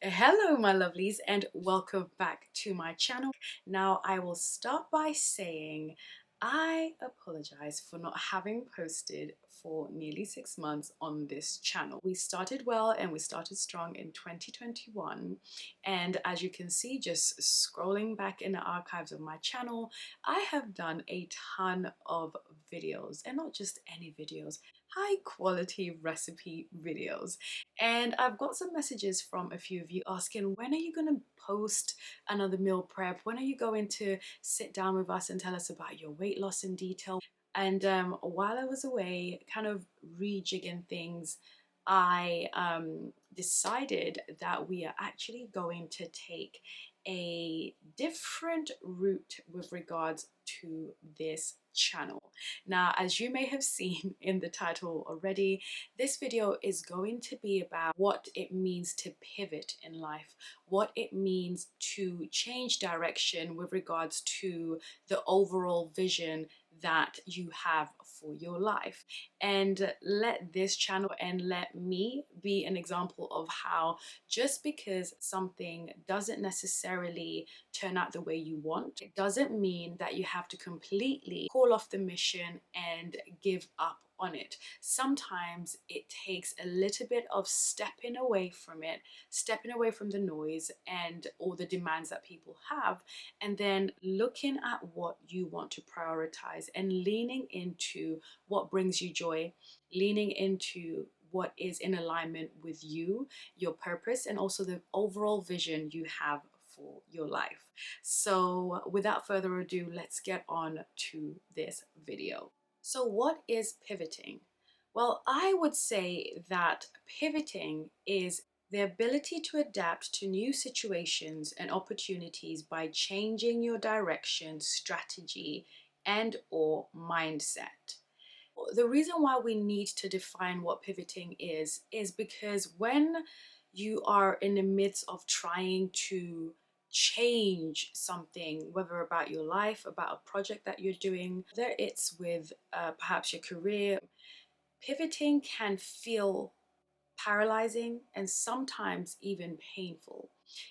Hello, my lovelies, and welcome back to my channel. Now, I will start by saying I apologize for not having posted for nearly 6 months on this channel. We started well and we started strong in 2021, and as you can see, just scrolling back in the archives of my channel, I have done a ton of videos, and not just any videos, high quality recipe videos. And I've got some messages from a few of you asking, when are you going to post another meal prep? When are you going to sit down with us and tell us about your weight loss in detail? And while I was away, kind of rejigging things, I decided that we are actually going to take a different route with regards to this channel. Now, as you may have seen in the title already, this video is going to be about what it means to pivot in life, what it means to change direction with regards to the overall vision that you have for your life. And let this channel and let me be an example of how just because something doesn't necessarily turn out the way you want, it doesn't mean that you have to completely call off the mission and give up on it. Sometimes it takes a little bit of stepping away from it, stepping away from the noise and all the demands that people have, and then looking at what you want to prioritize and leaning into what brings you joy, leaning into what is in alignment with you, your purpose, and also the overall vision you have for your life. So without further ado, let's get on to this video. So what is pivoting? Well, I would say that pivoting is the ability to adapt to new situations and opportunities by changing your direction, strategy, and or mindset. The reason why we need to define what pivoting is because when you are in the midst of trying to change something, whether about your life, about a project that you're doing, whether it's with perhaps your career, pivoting can feel paralyzing and sometimes even painful.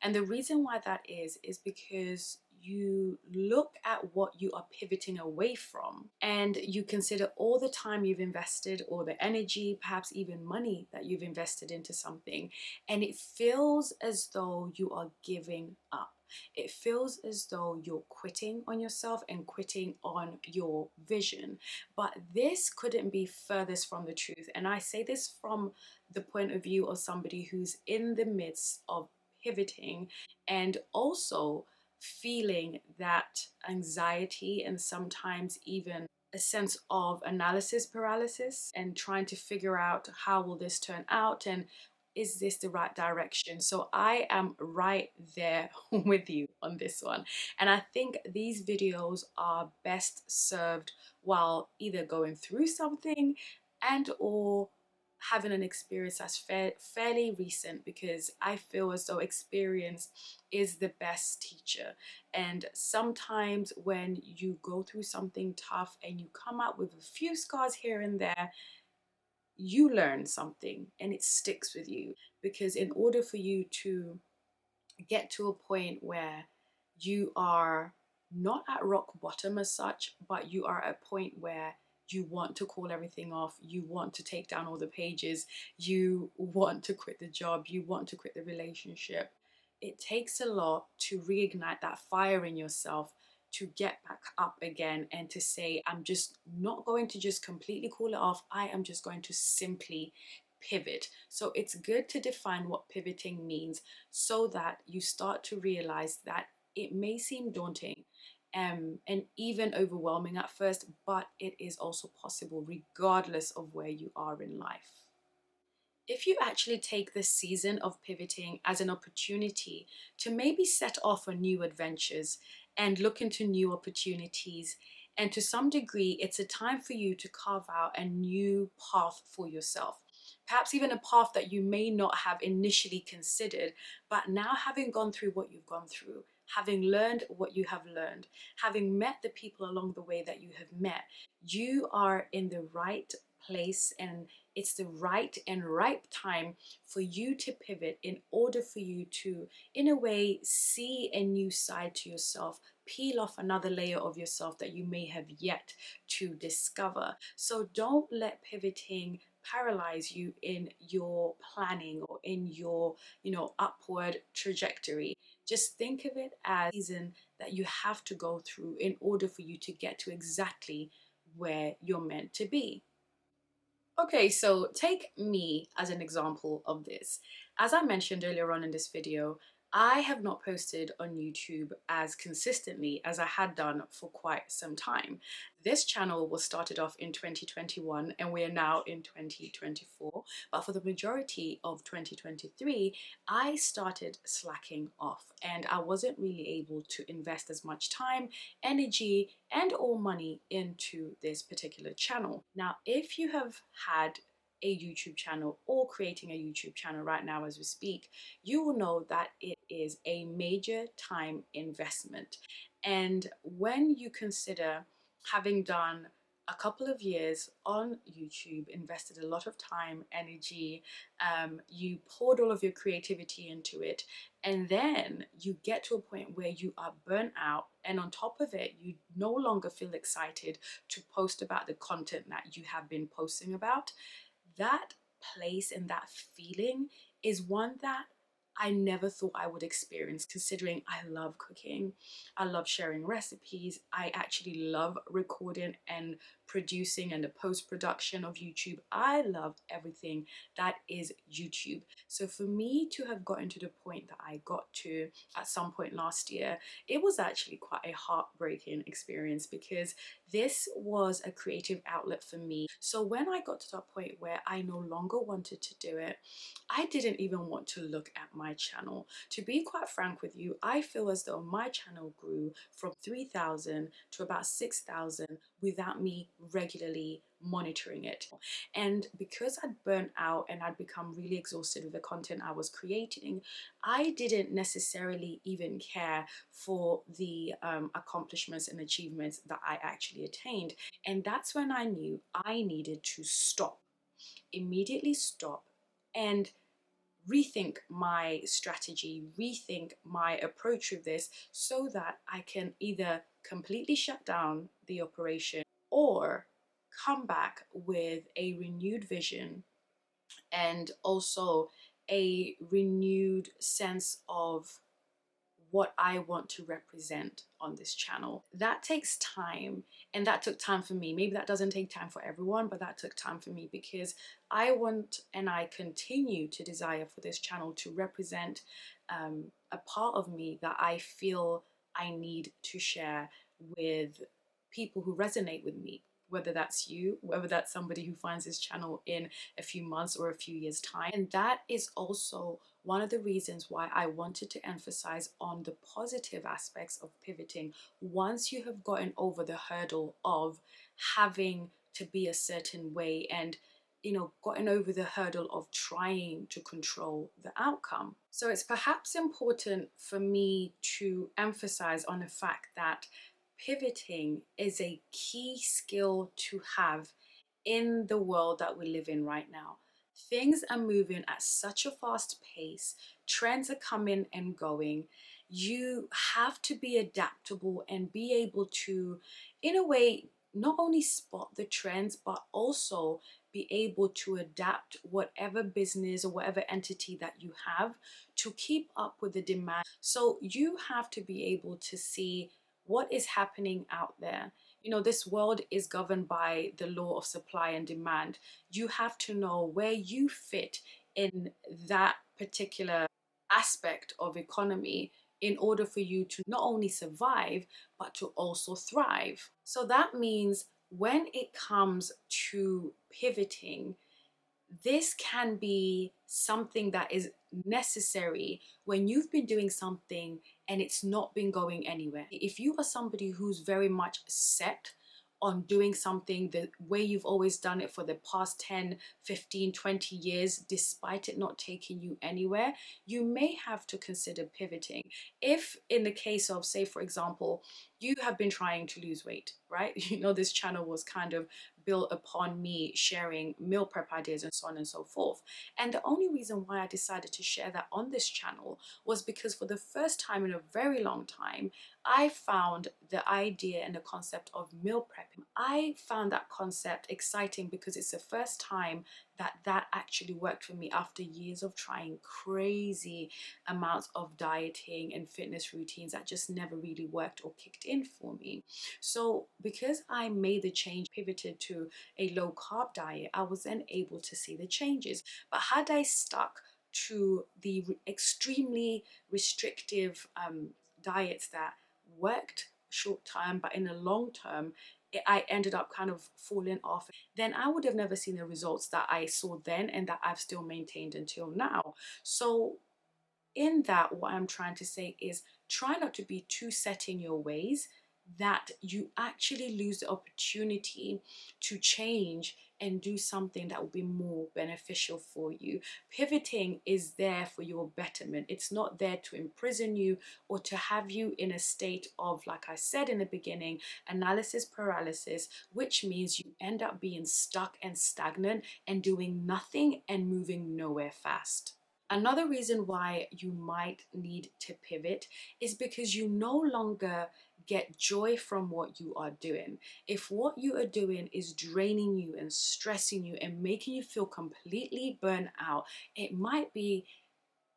And the reason why that is because you look at what you are pivoting away from and you consider all the time you've invested or the energy, perhaps even money that you've invested into something, and it feels as though you are giving up. It feels as though you're quitting on yourself and quitting on your vision. But this couldn't be furthest from the truth. And I say this from the point of view of somebody who's in the midst of pivoting and also feeling that anxiety and sometimes even a sense of analysis paralysis and trying to figure out how will this turn out and is this the right direction. So I am right there with you on this one, and I think these videos are best served while either going through something and or having an experience that's fairly recent, because I feel as though experience is the best teacher. And sometimes when you go through something tough and you come out with a few scars here and there, you learn something and it sticks with you. Because in order for you to get to a point where you are not at rock bottom as such, but you are at a point where you want to call everything off, you want to take down all the pages, you want to quit the job, you want to quit the relationship. It takes a lot to reignite that fire in yourself, to get back up again and to say, I'm just not going to just completely call it off. I am just going to simply pivot. So it's good to define what pivoting means so that you start to realize that it may seem daunting and even overwhelming at first, but it is also possible regardless of where you are in life. If you actually take this season of pivoting as an opportunity to maybe set off on new adventures and look into new opportunities, and to some degree, it's a time for you to carve out a new path for yourself. Perhaps even a path that you may not have initially considered, but now having gone through what you've gone through, having learned what you have learned, having met the people along the way that you have met, you are in the right place and it's the right and ripe time for you to pivot in order for you to, in a way, see a new side to yourself, peel off another layer of yourself that you may have yet to discover. So don't let pivoting paralyze you in your planning or in your, upward trajectory. Just think of it as a season that you have to go through in order for you to get to exactly where you're meant to be. Okay, so take me as an example of this. As I mentioned earlier on in this video, I have not posted on YouTube as consistently as I had done for quite some time. This channel was started off in 2021 and we are now in 2024. But for the majority of 2023, I started slacking off and I wasn't really able to invest as much time, energy, and or money into this particular channel. Now, if you have had a YouTube channel or creating a YouTube channel right now as we speak, you will know that it is a major time investment. And when you consider having done a couple of years on YouTube, invested a lot of time, energy, you poured all of your creativity into it, and then you get to a point where you are burnt out, and on top of it, you no longer feel excited to post about the content that you have been posting about. That place and that feeling is one that I never thought I would experience, considering I love cooking, I love sharing recipes, I actually love recording and producing and the post-production of YouTube. I love everything that is YouTube. So for me to have gotten to the point that I got to at some point last year, it was actually quite a heartbreaking experience because this was a creative outlet for me. So when I got to that point where I no longer wanted to do it, I didn't even want to look at my channel. To be quite frank with you, I feel as though my channel grew from 3,000 to about 6,000 without me regularly monitoring it. And because I'd burnt out and I'd become really exhausted with the content I was creating, I didn't necessarily even care for the accomplishments and achievements that I actually attained. And that's when I knew I needed to stop, immediately stop, and rethink my strategy, rethink my approach with this so that I can either completely shut down the operation or come back with a renewed vision and also a renewed sense of what I want to represent on this channel. That takes time, and that took time for me. Maybe that doesn't take time for everyone, but that took time for me because I want and I continue to desire for this channel to represent a part of me that I feel I need to share with people who resonate with me. Whether that's you, whether that's somebody who finds this channel in a few months or a few years' time. And that is also one of the reasons why I wanted to emphasize on the positive aspects of pivoting once you have gotten over the hurdle of having to be a certain way and gotten over the hurdle of trying to control the outcome. So it's perhaps important for me to emphasize on the fact that pivoting is a key skill to have in the world that we live in right now. Things are moving at such a fast pace, trends are coming and going. You have to be adaptable and be able to, in a way, not only spot the trends, but also be able to adapt whatever business or whatever entity that you have to keep up with the demand. So you have to be able to see what is happening out there. This world is governed by the law of supply and demand. You have to know where you fit in that particular aspect of economy in order for you to not only survive, but to also thrive. So that means when it comes to pivoting, this can be something that is necessary when you've been doing something and it's not been going anywhere. If you are somebody who's very much set on doing something the way you've always done it for the past 10, 15, 20 years, despite it not taking you anywhere, you may have to consider pivoting. If in the case of, say, for example, You have been trying to lose weight, right? You know, this channel was kind of built upon me sharing meal prep ideas and so on and so forth. And the only reason why I decided to share that on this channel was because for the first time in a very long time, I found the idea and the concept of meal prepping. I found that concept exciting because it's the first time that actually worked for me after years of trying crazy amounts of dieting and fitness routines that just never really worked or kicked in for me. So because I made the change, pivoted to a low carb diet, I was then able to see the changes. But had I stuck to the extremely restrictive diets that worked short term, but in the long term, I ended up kind of falling off, then I would have never seen the results that I saw then and that I've still maintained until now. So in that, what I'm trying to say is try not to be too set in your ways that you actually lose the opportunity to change and do something that will be more beneficial for you. Pivoting is there for your betterment. It's not there to imprison you or to have you in a state of, like I said in the beginning, analysis paralysis, which means you end up being stuck and stagnant and doing nothing and moving nowhere fast. Another reason why you might need to pivot is because you no longer get joy from what you are doing. If what you are doing is draining you and stressing you and making you feel completely burnt out, it might be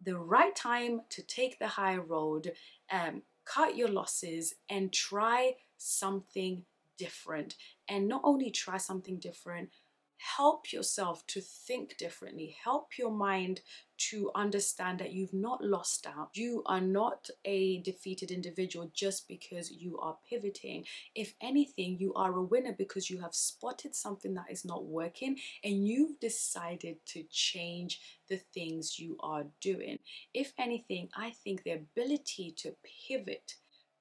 the right time to take the high road, cut your losses, and try something different. And not only try something different, help yourself to think differently. Help your mind to understand that you've not lost out. You are not a defeated individual just because you are pivoting. If anything, you are a winner because you have spotted something that is not working and you've decided to change the things you are doing. If anything, I think the ability to pivot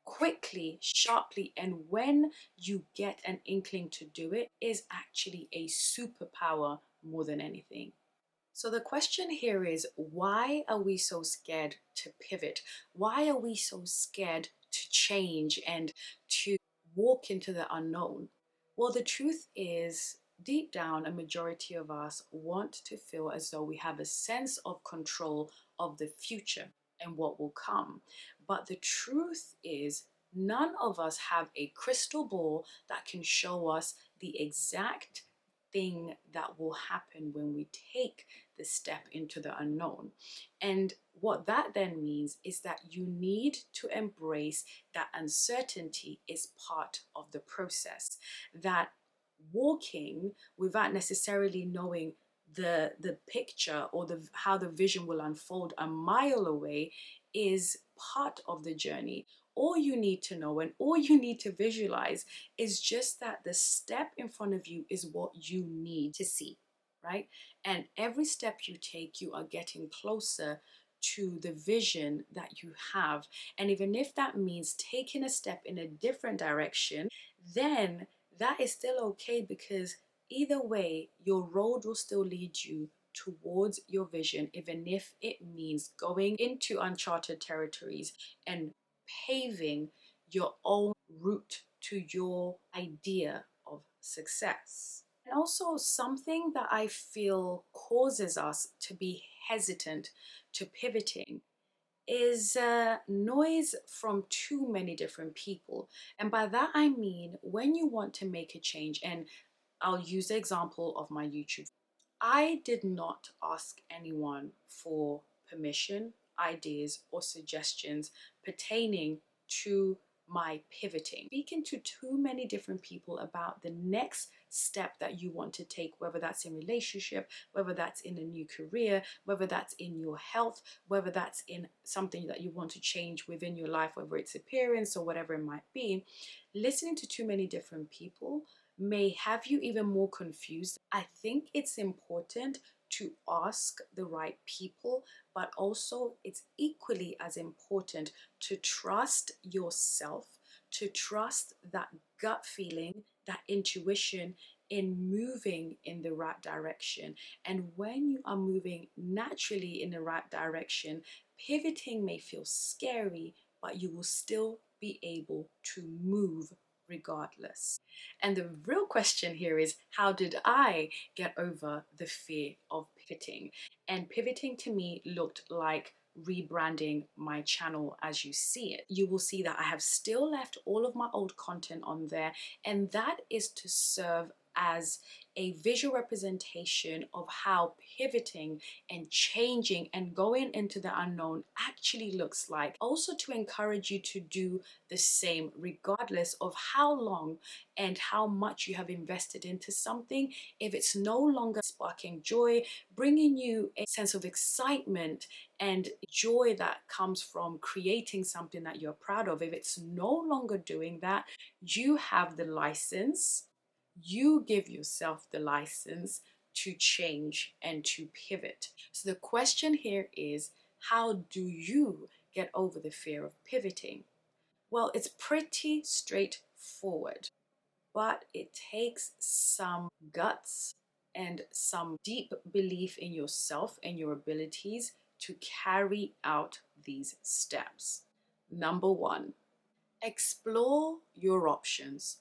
quickly, sharply, and when you get an inkling to do it is actually a superpower more than anything. So the question here is, why are we so scared to pivot? Why are we so scared to change and to walk into the unknown? Well, the truth is, deep down, a majority of us want to feel as though we have a sense of control of the future and what will come. But the truth is, none of us have a crystal ball that can show us the exact thing that will happen when we take the step into the unknown. And what that then means is that you need to embrace that uncertainty is part of the process. That walking without necessarily knowing the picture or the how the vision will unfold a mile away is part of the journey. All you need to know and all you need to visualize is just that the step in front of you is what you need to see, right? And every step you take, you are getting closer to the vision that you have. And even if that means taking a step in a different direction, then that is still okay because either way, your road will still lead you towards your vision, even if it means going into uncharted territories and paving your own route to your idea of success. And also, something that I feel causes us to be hesitant to pivoting is noise from too many different people. And by that, I mean when you want to make a change, and I'll use the example of my YouTube. I did not ask anyone for permission, ideas, or suggestions pertaining to my pivoting. Speaking to too many different people about the next step that you want to take, whether that's in relationship, whether that's in a new career, whether that's in your health, whether that's in something that you want to change within your life, whether it's appearance or whatever it might be, listening to too many different people may have you even more confused. I think it's important to ask the right people, but also it's equally as important to trust yourself, to trust that gut feeling, that intuition in moving in the right direction. And when you are moving naturally in the right direction, pivoting may feel scary, but you will still be able to move regardless. And the real question here is, how did I get over the fear of pivoting? And pivoting to me looked like rebranding my channel as you see it. You will see that I have still left all of my old content on there, and that is to serve as a visual representation of how pivoting and changing and going into the unknown actually looks like. Also to encourage you to do the same regardless of how long and how much you have invested into something. If it's no longer sparking joy, bringing you a sense of excitement and joy that comes from creating something that you're proud of, if it's no longer doing that, you have the license, you give yourself the license to change and to pivot. So the question here is, how do you get over the fear of pivoting? Well, it's pretty straightforward, but it takes some guts and some deep belief in yourself and your abilities to carry out these steps. Number one, explore your options.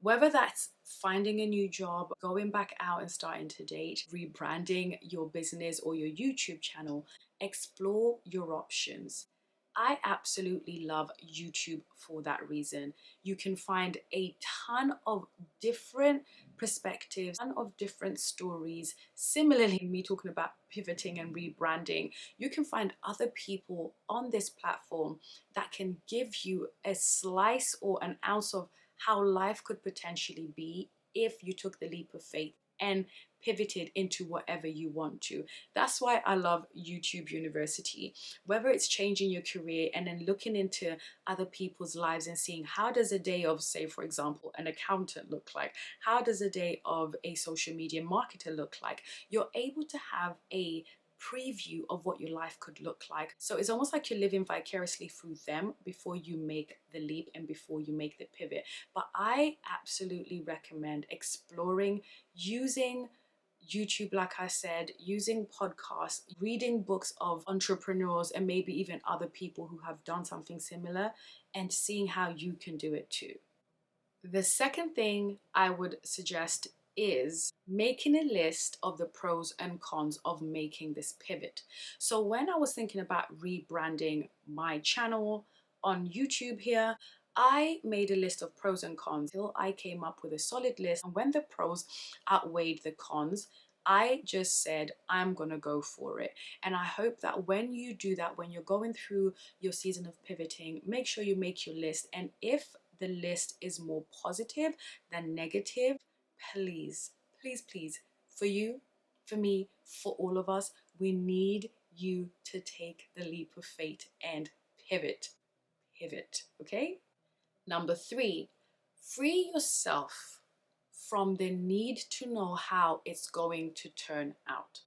Whether that's finding a new job, going back out and starting to date, rebranding your business or your YouTube channel, explore your options. I absolutely love YouTube for that reason. You can find a ton of different perspectives, a ton of different stories. Similarly, me talking about pivoting and rebranding, you can find other people on this platform that can give you a slice or an ounce of how life could potentially be if you took the leap of faith and pivoted into whatever you want to. That's why I love YouTube University. Whether it's changing your career and then looking into other people's lives and seeing how does a day of, say for example, an accountant look like? How does a day of a social media marketer look like? You're able to have a preview of what your life could look like. So it's almost like you're living vicariously through them before you make the leap and before you make the pivot. But I absolutely recommend exploring, using YouTube, like I said, using podcasts, reading books of entrepreneurs and maybe even other people who have done something similar, and seeing how you can do it too. The second thing I would suggest is making a list of the pros and cons of making this pivot. So when I was thinking about rebranding my channel on YouTube here, I made a list of pros and cons until I came up with a solid list. And when the pros outweighed the cons, I just said, I'm gonna go for it. And I hope that when you do that, when you're going through your season of pivoting, make sure you make your list. And if the list is more positive than negative, please, please, please, for you, for me, for all of us, we need you to take the leap of faith and pivot, okay? Number three, free yourself from the need to know how it's going to turn out.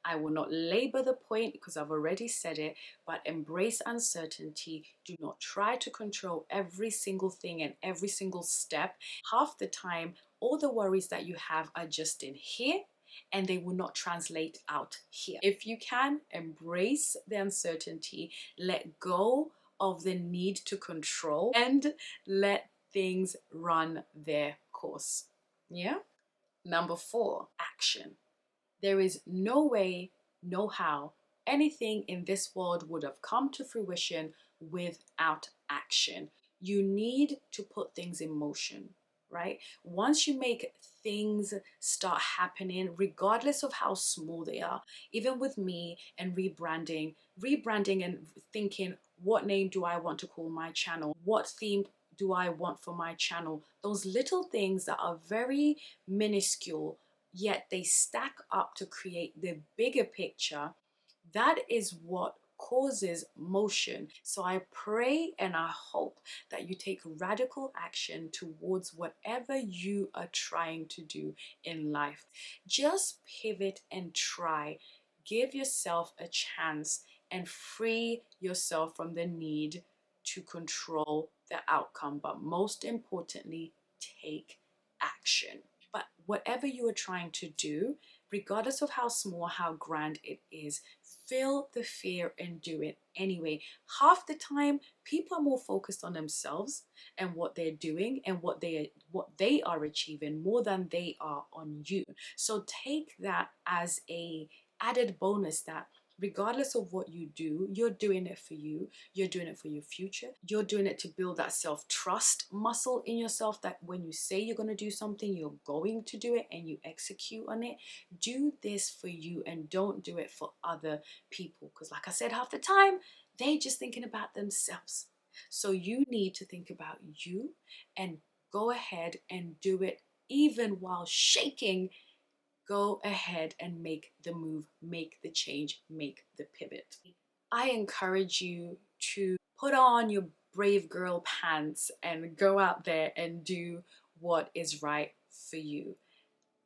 I will not labor the point because I've already said it, but embrace uncertainty. Do not try to control every single thing and every single step. Half the time, all the worries that you have are just in here and they will not translate out here. If you can, embrace the uncertainty, let go of the need to control, and let things run their course. Yeah? Number four, action. There is no way, no how anything in this world would have come to fruition without action. You need to put things in motion, right? Once you make things start happening, regardless of how small they are, even with me and rebranding and thinking, what name do I want to call my channel? What theme do I want for my channel? Those little things that are very minuscule, yet they stack up to create the bigger picture. That is what causes motion. So I pray and I hope that you take radical action towards whatever you are trying to do in life. Just pivot and try. Give yourself a chance and free yourself from the need to control the outcome. But most importantly, take action. But whatever you are trying to do, regardless of how small, how grand it is, feel the fear and do it anyway. Half the time, people are more focused on themselves and what they're doing and what they are achieving more than they are on you. So take that as a added bonus that regardless of what you do, you're doing it for you, you're doing it for your future, you're doing it to build that self-trust muscle in yourself, that when you say you're going to do something, you're going to do it and you execute on it. Do this for you and don't do it for other people, because like I said, half the time they just thinking about themselves. So you need to think about you and go ahead and do it even while shaking. Go ahead and make the move, make the change, make the pivot. I encourage you to put on your brave girl pants and go out there and do what is right for you.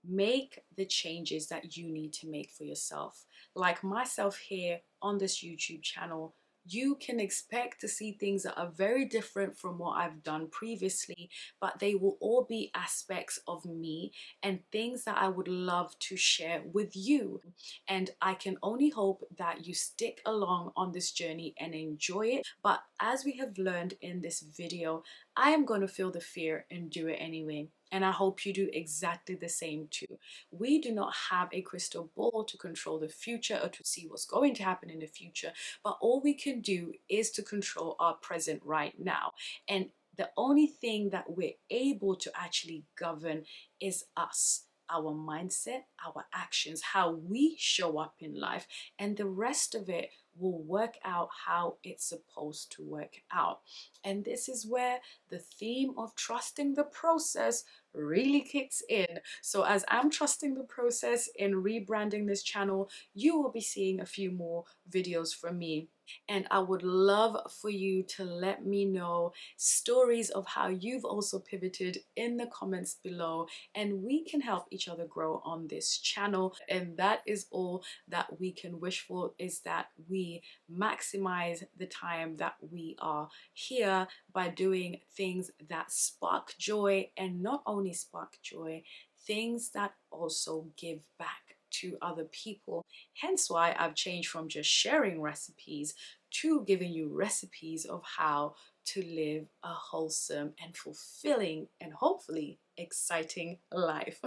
Make the changes that you need to make for yourself. Like myself here on this YouTube channel, you can expect to see things that are very different from what I've done previously, but they will all be aspects of me and things that I would love to share with you. And I can only hope that you stick along on this journey and enjoy it. But as we have learned in this video, I am going to feel the fear and do it anyway. And I hope you do exactly the same too. We do not have a crystal ball to control the future or to see what's going to happen in the future, but all we can do is to control our present right now. And the only thing that we're able to actually govern is us, our mindset, our actions, how we show up in life, and the rest of it will work out how it's supposed to work out. And this is where the theme of trusting the process really kicks in. So as I'm trusting the process in rebranding this channel, you will be seeing a few more videos from me. And I would love for you to let me know stories of how you've also pivoted in the comments below, and we can help each other grow on this channel. And that is all that we can wish for, is that we maximize the time that we are here by doing things that spark joy, and not only spark joy, things that also give back to other people. Hence why I've changed from just sharing recipes to giving you recipes of how to live a wholesome and fulfilling and hopefully exciting life.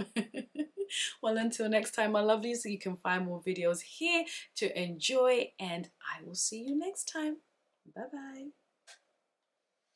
Well, until next time, my lovelies, you can find more videos here to enjoy, and I will see you next time. Bye bye.